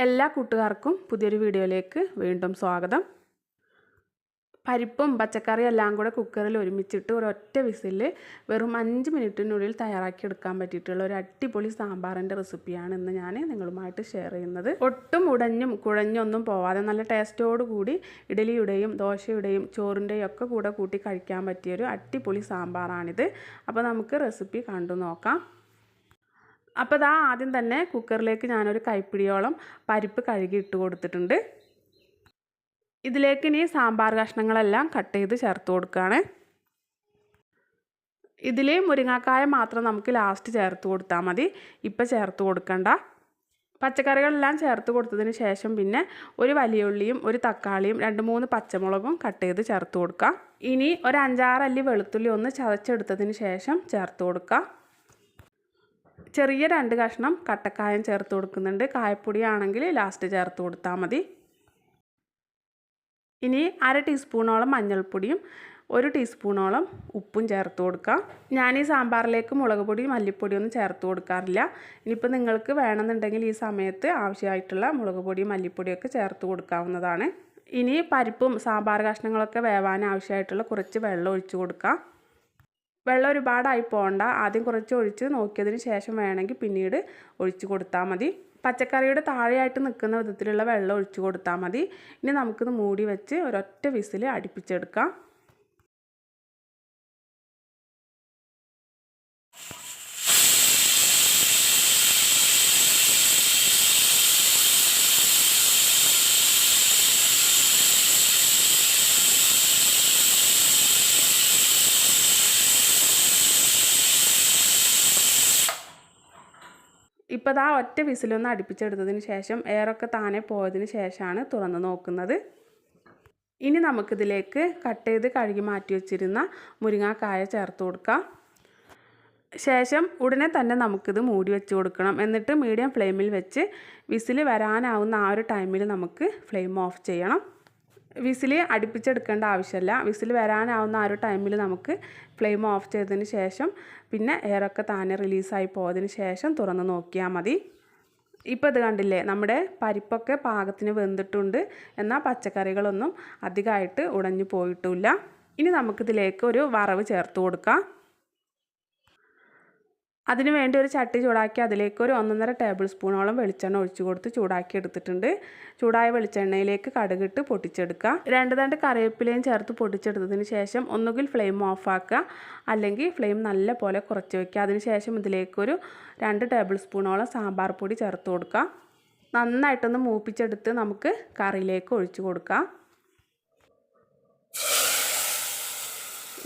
എല്ലാ കൂട്ടുകാർക്കും പുതിയൊരു വീഡിയോയിലേക്ക് വീണ്ടും സ്വാഗതം. പരിപ്പും പച്ചക്കറിയും എല്ലാം കൂടെ കുക്കറിൽ ഒരുമിച്ചിട്ട് ഒരൊറ്റ വിസിൽ വെറും 5 മിനിറ്റിനുള്ളിൽ തയ്യാറാക്കി എടുക്കാൻ പറ്റിയിട്ടുള്ള ഒരു അടിപൊളി സാമ്പാറിൻ്റെ റെസിപ്പിയാണ് ഇന്ന് ഞാൻ നിങ്ങളുമായിട്ട് ഷെയർ ചെയ്യുന്നത്. ഒട്ടും ഉടഞ്ഞും കുഴഞ്ഞൊന്നും പോവാതെ നല്ല ടേസ്റ്റോടുകൂടി ഇഡലിയുടെയും ദോശയുടെയും ചോറിൻ്റെയും ഒക്കെ കൂടെ കൂട്ടി കഴിക്കാൻ പറ്റിയൊരു അടിപൊളി സാമ്പാറാണിത്. അപ്പോൾ നമുക്ക് റെസിപ്പി കണ്ടു നോക്കാം. അപ്പോൾ ഇതാ ആദ്യം തന്നെ കുക്കറിലേക്ക് ഞാനൊരു കൈപ്പിടിയോളം പരിപ്പ് കഴുകി ഇട്ട് കൊടുത്തിട്ടുണ്ട്. ഇതിലേക്ക് ഇനി സാമ്പാർ കഷ്ണങ്ങളെല്ലാം കട്ട് ചെയ്ത് ചേർത്ത് കൊടുക്കുകയാണ്. ഇതിൽ മുരിങ്ങാക്കായ മാത്രം നമുക്ക് ലാസ്റ്റ് ചേർത്ത് കൊടുത്താൽ മതി, ഇപ്പം ചേർത്ത് കൊടുക്കണ്ട. പച്ചക്കറികളെല്ലാം ചേർത്ത് കൊടുത്തതിന് ശേഷം പിന്നെ ഒരു വലിയ ഉള്ളിയും ഒരു തക്കാളിയും 2-3 പച്ചമുളകും കട്ട് ചെയ്ത് ചേർത്ത് കൊടുക്കുക. ഇനി ഒരു 5-6 അല്ലി വെളുത്തുള്ളി ഒന്ന് ചതച്ചെടുത്തതിന് ശേഷം ചേർത്ത് കൊടുക്കുക. ചെറിയ 2 കഷ്ണം കട്ടക്കായം ചേർത്ത് കൊടുക്കുന്നുണ്ട്. കായപ്പൊടി ആണെങ്കിൽ ലാസ്റ്റ് ചേർത്ത് കൊടുത്താൽ മതി. ഇനി 1/2 ടീസ്പൂണോളം മഞ്ഞൾപ്പൊടിയും 1 ടീസ്പൂണോളം ഉപ്പും ചേർത്ത് കൊടുക്കുക. ഞാൻ ഈ സാമ്പാറിലേക്ക് മുളക് പൊടി മല്ലിപ്പൊടിയൊന്നും ചേർത്ത് കൊടുക്കാറില്ല. ഇനിയിപ്പോൾ നിങ്ങൾക്ക് വേണമെന്നുണ്ടെങ്കിൽ ഈ സമയത്ത് ആവശ്യമായിട്ടുള്ള മുളക് പൊടി മല്ലിപ്പൊടിയൊക്കെ ചേർത്ത് കൊടുക്കാവുന്നതാണ്. ഇനി പരിപ്പും സാമ്പാർ കഷ്ണങ്ങളൊക്കെ വേവാൻ ആവശ്യമായിട്ടുള്ള കുറച്ച് വെള്ളം ഒഴിച്ച് കൊടുക്കുക. വെള്ളം ഒരുപാടായി പോകണ്ട, ആദ്യം കുറച്ച് ഒഴിച്ച് നോക്കിയതിന് ശേഷം വേണമെങ്കിൽ പിന്നീട് ഒഴിച്ച് കൊടുത്താൽ മതി. പച്ചക്കറിയുടെ താഴെയായിട്ട് നിൽക്കുന്ന വിധത്തിലുള്ള വെള്ളം ഒഴിച്ച് കൊടുത്താൽ മതി. ഇനി നമുക്കിത് മൂടി വെച്ച് ഒരൊറ്റ വിസിൽ അടുപ്പിച്ചെടുക്കാം. ഇപ്പോൾ ഇതാ ഒറ്റ വിസിലൊന്ന് അടുപ്പിച്ചെടുത്തതിന് ശേഷം എയറൊക്കെ താനെ പോയതിന് ശേഷമാണ് തുറന്ന് നോക്കുന്നത്. ഇനി നമുക്കിതിലേക്ക് കട്ട് ചെയ്ത് കഴുകി മാറ്റി വെച്ചിരുന്ന മുരിങ്ങാക്കായ ചേർത്ത് കൊടുക്കാം. ശേഷം ഉടനെ തന്നെ നമുക്കിത് മൂടി വെച്ച് കൊടുക്കണം. എന്നിട്ട് മീഡിയം ഫ്ലെയിമിൽ വെച്ച് വിസിൽ വരാനാവുന്ന ആ ഒരു ടൈമിൽ നമുക്ക് ഫ്ലെയിം ഓഫ് ചെയ്യണം. വിസിൽ അടുപ്പിച്ചെടുക്കേണ്ട ആവശ്യമില്ല. വിസിൽ വരാനാവുന്ന ആ ഒരു ടൈമിൽ നമുക്ക് ഫ്ലെയിം ഓഫ് ചെയ്തതിന് ശേഷം പിന്നെ എയറൊക്കെ താനെ റിലീസായി പോയതിന് ശേഷം തുറന്ന് നോക്കിയാൽ മതി. ഇപ്പോൾ ഇത് കണ്ടില്ലേ, നമ്മുടെ പരിപ്പൊക്കെ പാകത്തിന് വെന്തിട്ടുണ്ട്, എന്നാൽ പച്ചക്കറികളൊന്നും അധികമായിട്ട് ഉടഞ്ഞു പോയിട്ടുമില്ല. ഇനി നമുക്കിതിലേക്ക് ഒരു വറവ് ചേർത്ത് കൊടുക്കാം. അതിനു വേണ്ടി ഒരു ചട്ടി ചൂടാക്കി അതിലേക്ക് ഒരു 1.5 ടേബിൾ സ്പൂണോളം വെളിച്ചെണ്ണ ഒഴിച്ചു കൊടുത്ത് ചൂടാക്കി എടുത്തിട്ടുണ്ട്. ചൂടായ വെളിച്ചെണ്ണയിലേക്ക് കടുകിട്ട് പൊട്ടിച്ചെടുക്കുക. 2 തണ്ട് കറിവേപ്പിലയും ചേർത്ത് പൊട്ടിച്ചെടുത്തതിന് ശേഷം ഒന്നുകിൽ ഫ്ലെയിം ഓഫാക്കുക, അല്ലെങ്കിൽ ഫ്ലെയിം നല്ല പോലെ കുറച്ച് വയ്ക്കുക. അതിനുശേഷം ഇതിലേക്കൊരു 2 ടേബിൾ സ്പൂണോളം സാമ്പാർ പൊടി ചേർത്ത് കൊടുക്കുക. നന്നായിട്ടൊന്ന് മൂപ്പിച്ചെടുത്ത് നമുക്ക് കറിയിലേക്ക് ഒഴിച്ചു കൊടുക്കാം.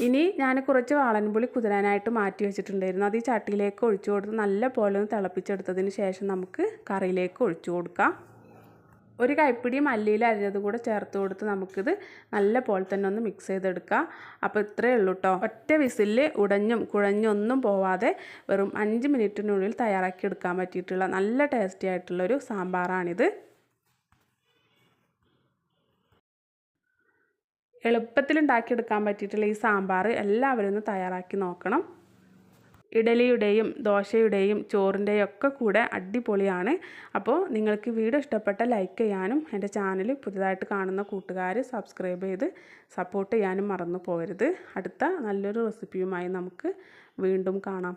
ഇനി ഞാൻ കുറച്ച് വാളൻപുളി കുതിരാനായിട്ട് മാറ്റി വെച്ചിട്ടുണ്ടായിരുന്നു. അത് ഈ ചട്ടിയിലേക്ക് ഒഴിച്ചു കൊടുത്ത് നല്ല പോലെ ഒന്ന് തിളപ്പിച്ചെടുത്തതിന് ശേഷം നമുക്ക് കറിയിലേക്ക് ഒഴിച്ചു കൊടുക്കാം. ഒരു കൈപ്പിടി മല്ലിയില അരിഞ്ഞത് കൂടെ ചേർത്ത് കൊടുത്ത് നമുക്കിത് നല്ല പോലെ തന്നെ ഒന്ന് മിക്സ് ചെയ്തെടുക്കാം. അപ്പോൾ ഇത്രയേ ഉള്ളൂ കേട്ടോ. ഒറ്റ വിസിലിൽ ഉടഞ്ഞും കുഴഞ്ഞൊന്നും പോവാതെ വെറും 5 മിനിറ്റിനുള്ളിൽ തയ്യാറാക്കി എടുക്കാൻ പറ്റിയിട്ടുള്ള നല്ല ടേസ്റ്റി ആയിട്ടുള്ളൊരു സാമ്പാറാണിത്. എളുപ്പത്തിൽ ഉണ്ടാക്കിയെടുക്കാൻ പറ്റിയിട്ടുള്ള ഈ സാമ്പാർ എല്ലാവരും ഒന്ന് തയ്യാറാക്കി നോക്കണം. ഇഡലിയുടെയും ദോശയുടെയും ചോറിൻ്റെയും ഒക്കെ കൂടെ അടിപൊളിയാണ്. അപ്പോൾ നിങ്ങൾക്ക് വീഡിയോ ഇഷ്ടപ്പെട്ട ലൈക്ക് ചെയ്യാനും എൻ്റെ ചാനൽ പുതുതായിട്ട് കാണുന്ന കൂട്ടുകാർ സബ്സ്ക്രൈബ് ചെയ്ത് സപ്പോർട്ട് ചെയ്യാനും മറന്നു പോകരുത്. അടുത്ത നല്ലൊരു റെസിപ്പിയുമായി നമുക്ക് വീണ്ടും കാണാം.